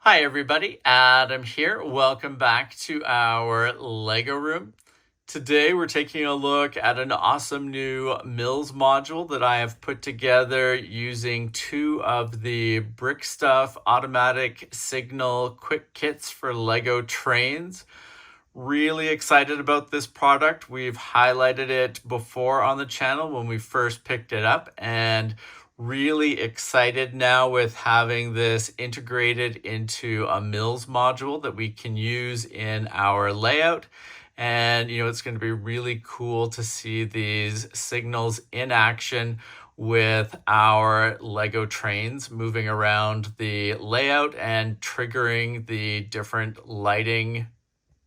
Hi everybody, Adam here. Welcome back to our Lego room. Today we're taking a look at an awesome new Mills module that I have put together using two of the Brickstuff automatic signal quick kits for Lego trains. Really excited about this product. We've highlighted it before on the channel when we first picked it up, and really excited now with having this integrated into a Mills module that we can use in our layout. And it's going to be really cool to see these signals in action with our Lego trains moving around the layout and triggering the different lighting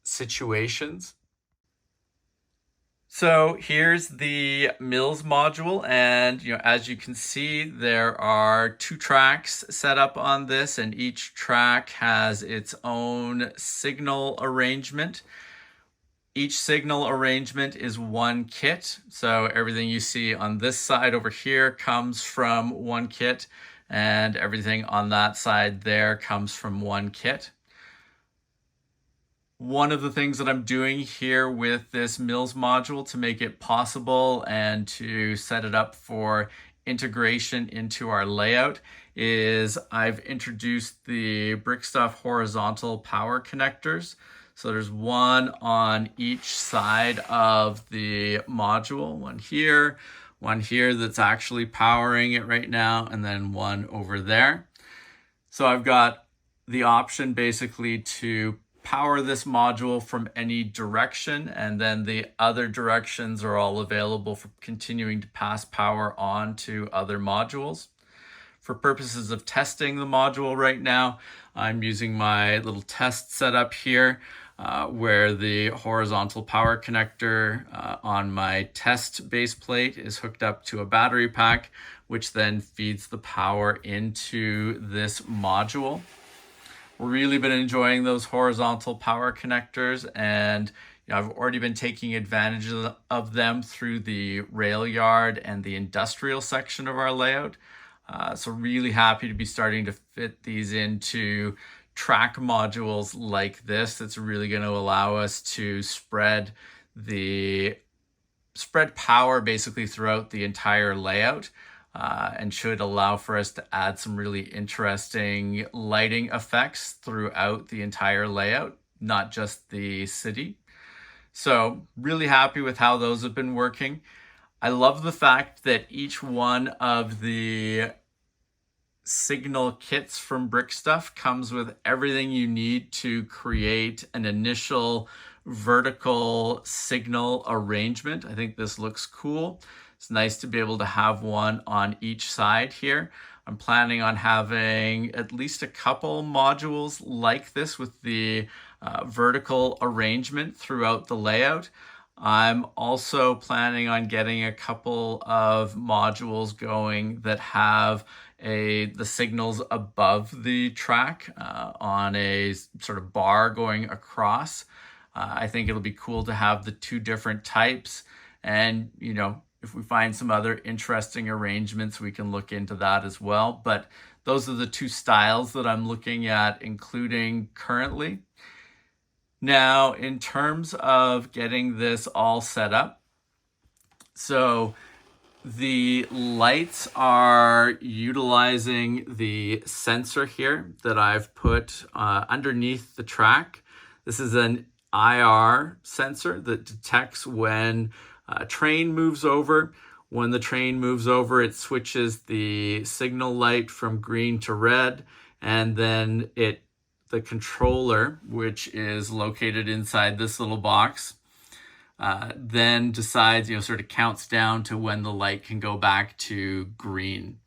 situations. So here's the Mills module, and as you can see, there are two tracks set up on this, and each track has its own signal arrangement. Each signal arrangement is one kit, so everything you see on this side over here comes from one kit, and everything on that side there comes from one kit. One of the things that I'm doing here with this Mills module to make it possible and to set it up for integration into our layout is I've introduced the Brickstuff horizontal power connectors. So there's one on each side of the module, one here that's actually powering it right now, and then one over there. So I've got the option basically to power this module from any direction, and then the other directions are all available for continuing to pass power on to other modules. For purposes of testing the module right now, I'm using my little test setup here where the horizontal power connector on my test base plate is hooked up to a battery pack, which then feeds the power into this module. Really been enjoying those horizontal power connectors, and I've already been taking advantage of them through the rail yard and the industrial section of our layout. So really happy to be starting to fit these into track modules like this. It's really going to allow us to spread power basically throughout the entire layout. And should allow for us to add some really interesting lighting effects throughout the entire layout, not just the city. So really happy with how those have been working. I love the fact that each one of the signal kits from Brickstuff comes with everything you need to create an initial vertical signal arrangement. I think this looks cool. It's nice to be able to have one on each side here. I'm planning on having at least a couple modules like this with the vertical arrangement throughout the layout. I'm also planning on getting a couple of modules going that have the signals above the track on a sort of bar going across. I think it'll be cool to have the two different types, and if we find some other interesting arrangements, we can look into that as well. But those are the two styles that I'm looking at including currently. Now, in terms of getting this all set up, so the lights are utilizing the sensor here that I've put underneath the track. This is an IR sensor that detects when a train moves over. When the train moves over, it switches the signal light from green to red, and then the controller, which is located inside this little box, then decides, sort of counts down to when the light can go back to green.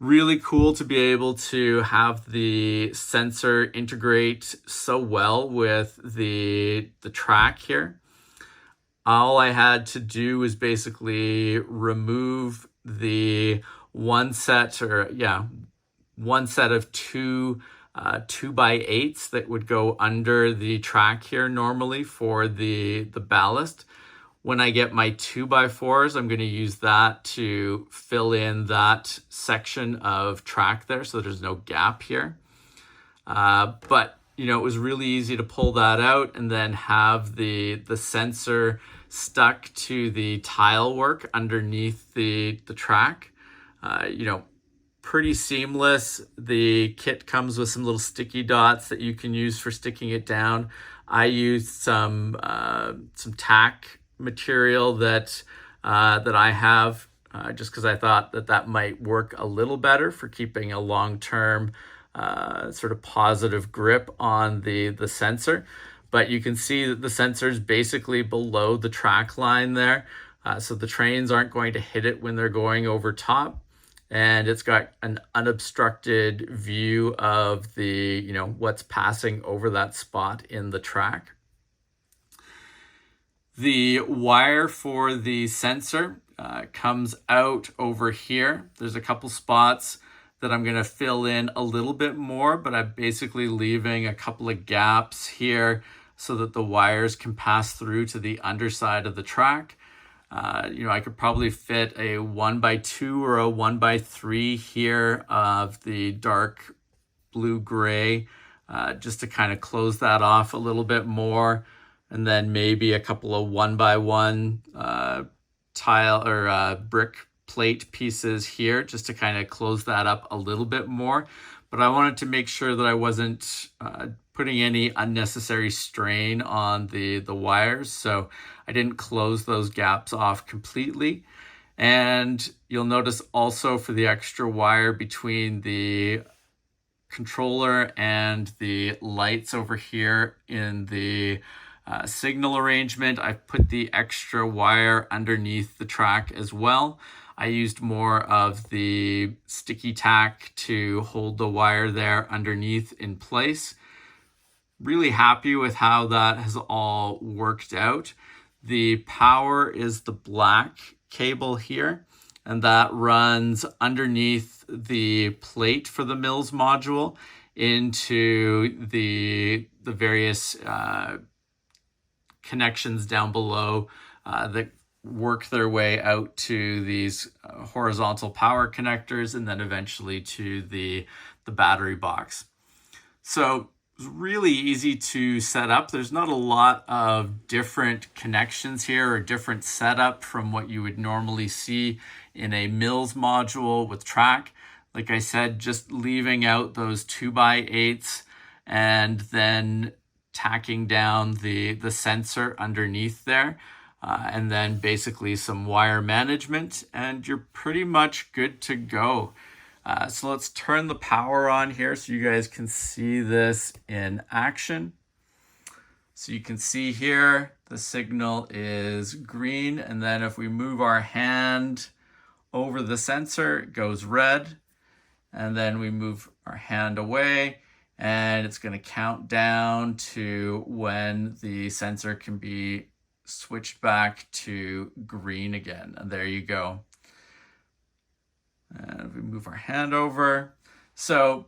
Really cool to be able to have the sensor integrate so well with the track here. All I had to do was basically remove the one set of two 2x8s that would go under the track here normally for the ballast. When I get my 2x4s, I'm going to use that to fill in that section of track there so there's no gap here. But it was really easy to pull that out and then have the sensor stuck to the tile work underneath the track. Pretty seamless. The kit comes with some little sticky dots that you can use for sticking it down. I used some tack material that I have just because I thought that might work a little better for keeping a long-term sort of positive grip on the sensor. But you can see that the sensor is basically below the track line there. So the trains aren't going to hit it when they're going over top. And it's got an unobstructed view of the, what's passing over that spot in the track. The wire for the sensor comes out over here. There's a couple spots that I'm going to fill in a little bit more, but I'm basically leaving a couple of gaps here so that the wires can pass through to the underside of the track. I could probably fit a 1x2 or a 1x3 here of the dark blue-gray just to kind of close that off a little bit more. And then maybe a couple of 1x1 tile or brick plate pieces here just to kind of close that up a little bit more. But I wanted to make sure that I wasn't putting any unnecessary strain on the wires, so I didn't close those gaps off completely. And you'll notice also for the extra wire between the controller and the lights over here in the signal arrangement, I've put the extra wire underneath the track as well. I used more of the sticky tack to hold the wire there underneath in place. Really happy with how that has all worked out. The power is the black cable here, and that runs underneath the plate for the Mills module into the various connections down below that work their way out to these horizontal power connectors and then eventually to the battery box. So it's really easy to set up. There's not a lot of different connections here or different setup from what you would normally see in a Mills module with track. Like I said, just leaving out those 2x8s and then tacking down the sensor underneath there. And then basically some wire management, and you're pretty much good to go. So let's turn the power on here so you guys can see this in action. So you can see here the signal is green, and then if we move our hand over the sensor, it goes red, and then we move our hand away and it's going to count down to when the sensor can be switched back to green again. And there you go. And we move our hand over. So,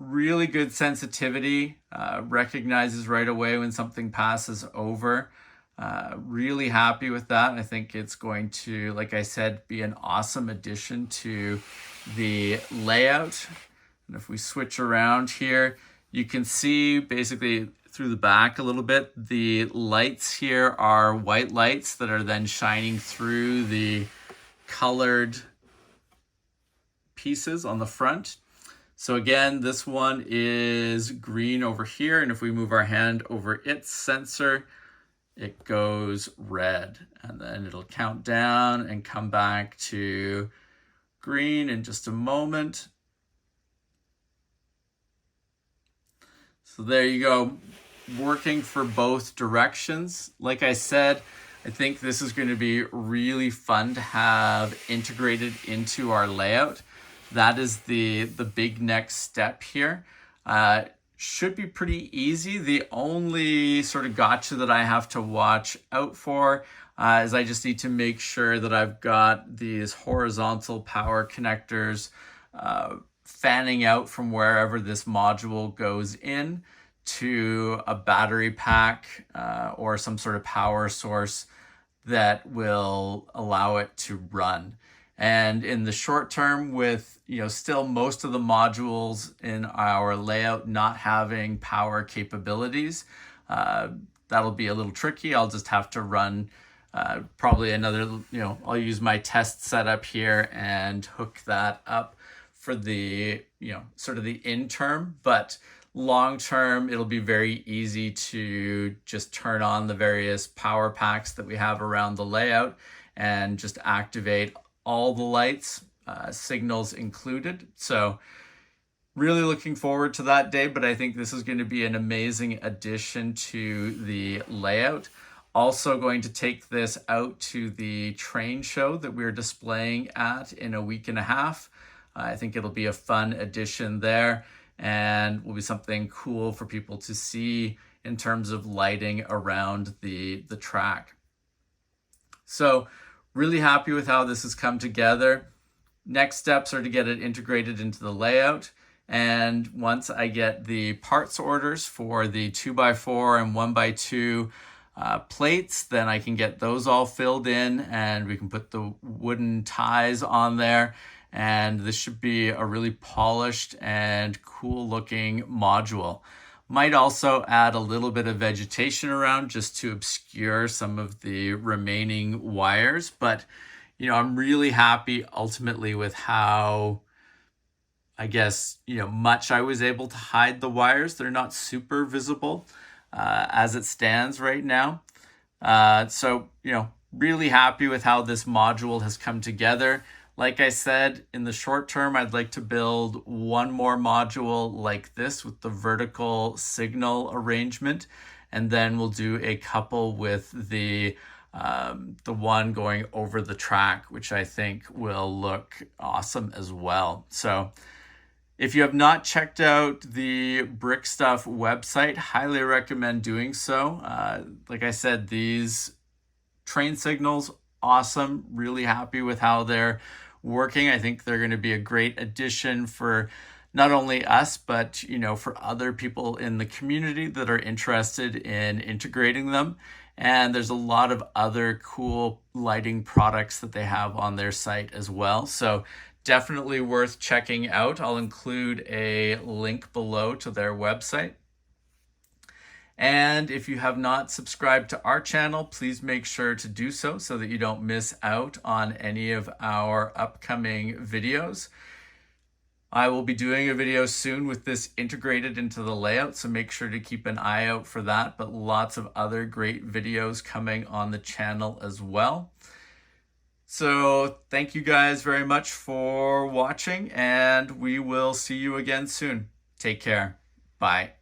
really good sensitivity, recognizes right away when something passes over. Really happy with that. I think it's going to, like I said, be an awesome addition to the layout. And if we switch around here, you can see basically through the back a little bit, the lights here are white lights that are then shining through the colored pieces on the front. So again, this one is green over here, and if we move our hand over its sensor, it goes red, and then it'll count down and come back to green in just a moment. So there you go, working for both directions. Like I said, I think this is going to be really fun to have integrated into our layout. That is the big next step here. Should be pretty easy. The only sort of gotcha that I have to watch out for is I just need to make sure that I've got these horizontal power connectors fanning out from wherever this module goes in to a battery pack or some sort of power source that will allow it to run. And in the short term, with still most of the modules in our layout not having power capabilities, that'll be a little tricky. I'll just have to run probably another, I'll use my test setup here and hook that up for the, sort of the in term. But long term, it'll be very easy to just turn on the various power packs that we have around the layout and just activate all the lights, signals included. So really looking forward to that day, but I think this is going to be an amazing addition to the layout. Also going to take this out to the train show that we're displaying at in a week and a half. I think it'll be a fun addition there and will be something cool for people to see in terms of lighting around the track. So really happy with how this has come together. Next steps are to get it integrated into the layout. And once I get the parts orders for the 2x4 and 1x2 plates, then I can get those all filled in and we can put the wooden ties on there. And this should be a really polished and cool looking module. Might also add a little bit of vegetation around just to obscure some of the remaining wires. But, I'm really happy ultimately with how, I guess, much I was able to hide the wires. They're not super visible as it stands right now. So, really happy with how this module has come together. Like I said, in the short term, I'd like to build one more module like this with the vertical signal arrangement. And then we'll do a couple with the one going over the track, which I think will look awesome as well. So if you have not checked out the Brickstuff website, highly recommend doing so. Like I said, these train signals, awesome. Really happy with how they're working. I think they're going to be a great addition for not only us, but for other people in the community that are interested in integrating them. And there's a lot of other cool lighting products that they have on their site as well. So definitely worth checking out. I'll include a link below to their website. And if you have not subscribed to our channel, please make sure to do so that you don't miss out on any of our upcoming videos. I will be doing a video soon with this integrated into the layout, so make sure to keep an eye out for that, but lots of other great videos coming on the channel as well. So thank you guys very much for watching, and we will see you again soon. Take care. Bye.